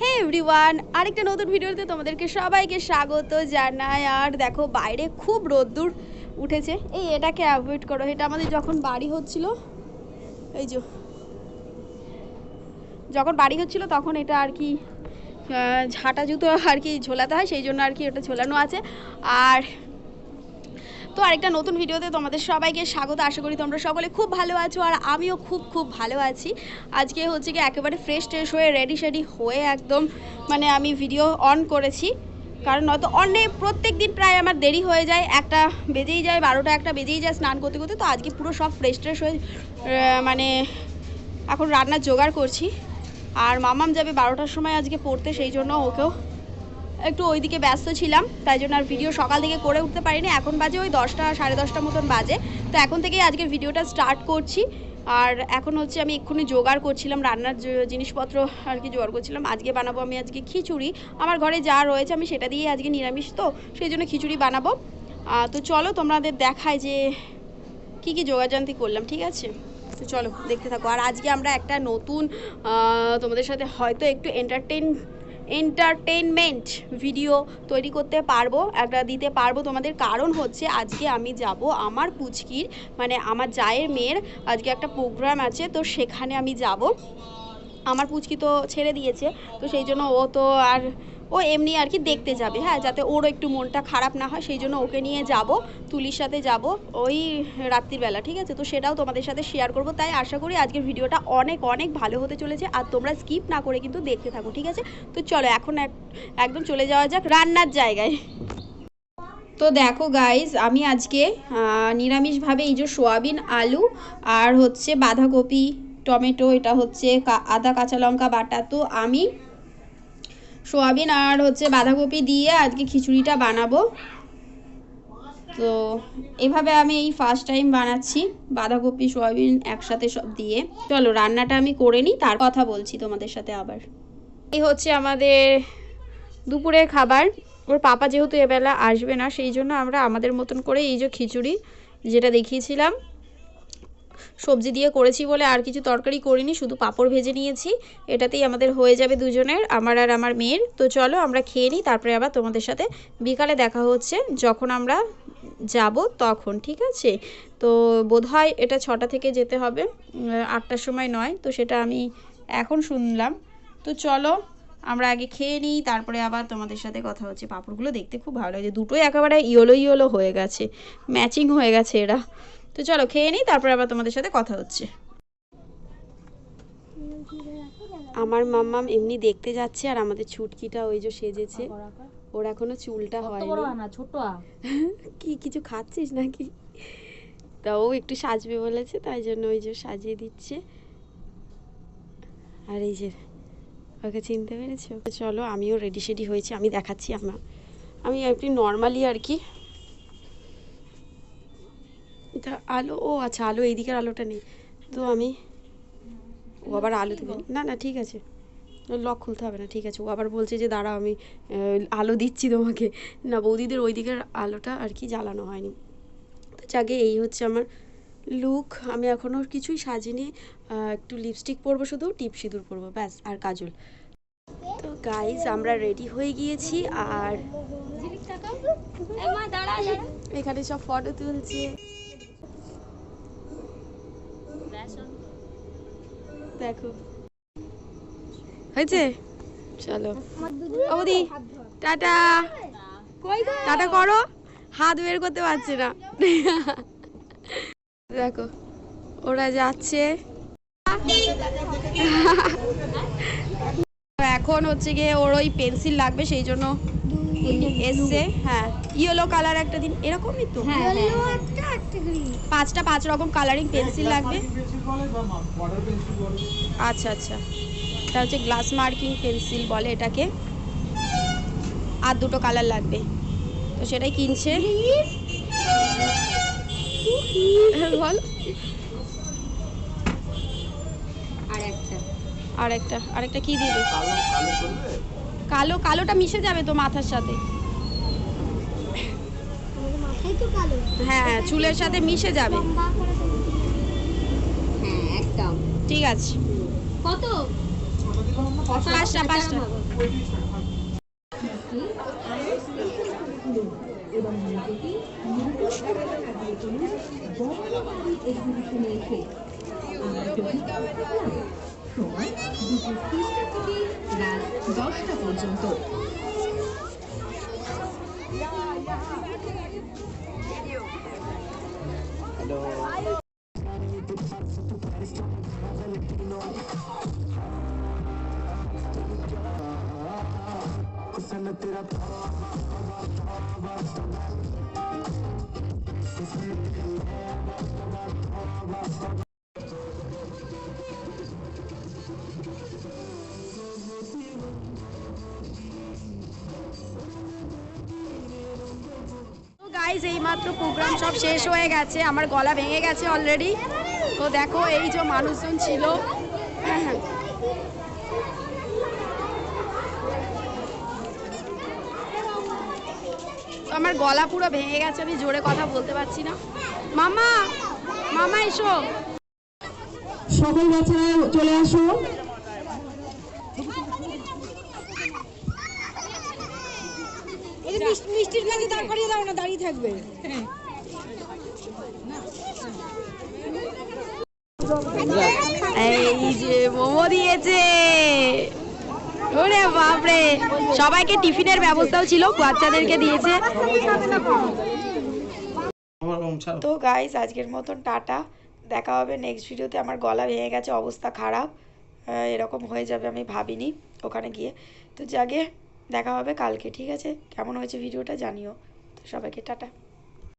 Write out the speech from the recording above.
হে everyone, আরেকটা নতুন ভিডিওতে তোমাদেরকে সবাইকে স্বাগত জানাই। আর দেখো বাইরে খুব রোদ্দুর উঠেছে। এটাকে অ্যাভয়েড করো, এটা আমাদের যখন বাড়ি হচ্ছিল, এই যে যখন বাড়ি হচ্ছিল তখন এটা আর কি ঝাঁটা জুতো আর কি ঝোলাতে হয়, সেই জন্য আর কি ওটা ঝোলানো আছে। আর তো আরেকটা নতুন ভিডিওতে তোমাদের সবাইকে স্বাগত। আশা করি তোমরা সকলে খুব ভালো আছো আর আমিও খুব খুব ভালো আছি। আজকে হচ্ছে কি একেবারে ফ্রেশ ট্রেশ হয়ে রেডি শেডি হয়ে একদম মানে আমি ভিডিও অন করেছি, কারণ নয়তো অনেক প্রত্যেক দিন প্রায় আমার দেরি হয়ে যায়, একটা বেজেই যায়, 12টা একটা বেজেই যায় স্নান করতে করতে। তো আজকে পুরো সব ফ্রেশ ট্রেশ হয়ে মানে এখন রান্নার জোগাড় করছি। আর মামাম যাবে 12টার সময় আজকে পড়তে, সেই জন্য ওকেও একটু ওইদিকে ব্যস্ত ছিলাম, তাই জন্য আর ভিডিও সকাল থেকে করে উঠতে পারিনি। এখন বাজে ওই 10টা 10:30 মতন বাজে। তো এখন থেকেই আজকের ভিডিওটা স্টার্ট করছি। আর এখন হচ্ছে আমি এক্ষুনি জোগাড় করছিলাম, রান্নার জিনিসপত্র আর কি জোগাড় করছিলাম। আজকে বানাবো আমি আজকে খিচুড়ি। আমার ঘরে যা রয়েছে আমি সেটা দিয়েই আজকে নিরামিষ, তো সেই জন্য খিচুড়ি বানাবো। তো চলো তোমাদের দেখায় যে কী কী জোগাড়জান্তি করলাম, ঠিক আছে? তো চলো দেখতে থাকো। আর আজকে আমরা একটা নতুন তোমাদের সাথে হয়তো একটু এন্টারটেনমেন্ট ভিডিও তৈরি করতে পারবো, একটা দিতে পারবো তোমাদের। কারণ হচ্ছে আজকে আমি যাব আমার পুচকির মানে আমার জায়ের মেয়ের আজকে একটা প্রোগ্রাম আছে, তো সেখানে আমি যাব। আমার পুচকি তো ছেড়ে দিয়েছে, তো সেই জন্য ও তো আর ও এমনি আর কি দেখতে যাবে, হ্যাঁ, যাতে ওরও একটু মনটা খারাপ না হয়, সেই জন্য ওকে নিয়ে যাব, তুলির সাথে যাব ওই রাত্রিবেলা, ঠিক আছে? তো সেটাও তোমাদের সাথে শেয়ার করব। তাই আশা করি আজকের ভিডিওটা অনেক অনেক ভালো হতে চলেছে, আর তোমরা স্কিপ না করে কিন্তু দেখতে থাকো, ঠিক আছে? তো চলো এখন একদম চলে যাওয়া যাক রান্নার জায়গায়। তো দেখো গাইজ, আমি আজকে নিরামিষভাবে এই যে সোয়াবিন, আলু আর হচ্ছে বাঁধাকপি, টমেটো, এটা হচ্ছে আদা কাঁচা লঙ্কা বাটা। তো আমি সোয়াবিন আর হচ্ছে বাঁধাকপি দিয়ে আজকে খিচুড়িটা বানাবো। তো এভাবে আমি এই ফার্স্ট টাইম বানাচ্ছি, বাঁধাকপি সোয়াবিন একসাথে সব দিয়ে। চলো রান্নাটা আমি করে নিই, তার কথা বলছি তোমাদের সাথে আবার। এই হচ্ছে আমাদের দুপুরের খাবার। ওর পাপা যেহেতু এবেলা আসবে না, সেই জন্য আমরা আমাদের মতন করে এই যে খিচুড়ি যেটা দেখিয়েছিলাম সবজি দিয়ে করেছি বলে আর কিছু তরকারি করিনি, শুধু পাঁপড় ভেজে নিয়েছি। এটাতেই আমাদের হয়ে যাবে দুজনের, আমার আর আমার মেয়ের। তো চলো আমরা খেয়ে নিই, তারপরে আবার তোমাদের সাথে বিকালে দেখা হচ্ছে যখন আমরা যাব তখন, ঠিক আছে? তো বোধহয় এটা 6টা থেকে যেতে হবে, 8টার সময় নয়। তো সেটা আমি এখন শুনলাম। তো চলো আমরা আগে খেয়ে নিই, তারপরে আবার তোমাদের সাথে কথা হচ্ছে। পাঁপড়গুলো দেখতে খুব ভালো লাগে, দুটোই একেবারে ইয়েলো ইয়েলো হয়ে গেছে, ম্যাচিং হয়ে গেছে এরা। তো চলো খেয়ে নিই, তারপরে আবার তোমাদের সাথে কথা হচ্ছে। আমার মাম্মাম এমনি দেখতে যাচ্ছে, আর আমাদের ছুটকিটা ওই যে সেজেছে, ওর এখনো চুলটা হয়নি। ছোট কি কিছু খাচ্ছিস নাকি? তা ও একটু সাজবে বলেছে, তাই জন্য ওই যে সাজিয়ে দিচ্ছে। আর এই যে ওকে চিনতে পেরেছো? চলো আমিও রেডি শেডি হয়েছি, আমি দেখাচ্ছি। আমি একটু নর্মালি আর কি। এটা আলো, ও আচ্ছা আলো এইদিকের আলোটা নেই, তো আমি ও আবার আলো দেবে না, না ঠিক আছে, লক খুলতে হবে না, ঠিক আছে। ও আবার বলছে যে দাঁড়াও আমি আলো দিচ্ছি তোমাকে। না, বৌদিদের ওই দিকের আলোটা আর কি জ্বালানো হয়নি। তো যাকে এই হচ্ছে আমার লুক। আমি এখনও কিছুই সাজিনি, একটু লিপস্টিক পরবো, শুধু টিপ সিঁদুর পরবো ব্যাস, আর কাজল। তো গাইজ আমরা রেডি হয়ে গিয়েছি, আর এখানে সব ফটো তুলছে, দেখো হয়েছে। চলো বৌদি টাটা, টাটা করো, হাত বের করতে পারছে না। দেখো ওরা যাচ্ছে। এখন হচ্ছে গিয়ে ওর ওই পেন্সিল লাগবে, সেই জন্য এসছে। হ্যাঁ, ইয়েলো কালার একটা দিন, এরকমই তো 5 রকম কালারিং পেন্সিল লাগবে। আচ্ছা আচ্ছা, এটা হচ্ছে গ্লাস মার্কিং পেন্সিল বলে এটাকে, আর 2টো কালার লাগবে, তো সেটাই কিনছে। বল আরেকটা কি দিবে? কালোটা মিশে যাবে তো মাথার সাথে, হ্যাঁ চুলের সাথে মিশে যাবে, ঠিক আছে। কত পাঁচটা পাঁচটা। এবং নিজেকে এক্সিবিশনে এসে আমরা সময় দুপুর 3টা থেকে রাত 10টা পর্যন্ত। গাইজ এইমাত্র প্রোগ্রাম সব শেষ হয়ে গেছে, আমার গলা ভেঙে গেছে অলরেডি। তো দেখো এই যে মানুষজন ছিল, তো আমার গলা পুরো ভেঙে গেছে, আমি জোরে কথা বলতে পারছি না। মামা মামা এসো, সকল বাচ্চারা চলে আসো। মিষ্টির কাছে দাঁড় করিয়ে দাও না, দাঁড়িয়ে থাকবে। এই যে মোমো দিয়েছে, ওরে বাপরে, সবাইকে টিফিনের ব্যবস্থাও ছিল, বাচ্চাদেরকে দিয়েছে। তো গাইস আজকের মতন টাটা, দেখা হবে নেক্সট ভিডিওতে। আমার গলা ভেঙে গেছে, অবস্থা খারাপ, এরকম হয়ে যাবে আমি ভাবিনি ওখানে গিয়ে। তো যাকে দেখা হবে কালকে, ঠিক আছে? কেমন হয়েছে ভিডিওটা জানিও। তো সবাইকে টাটা।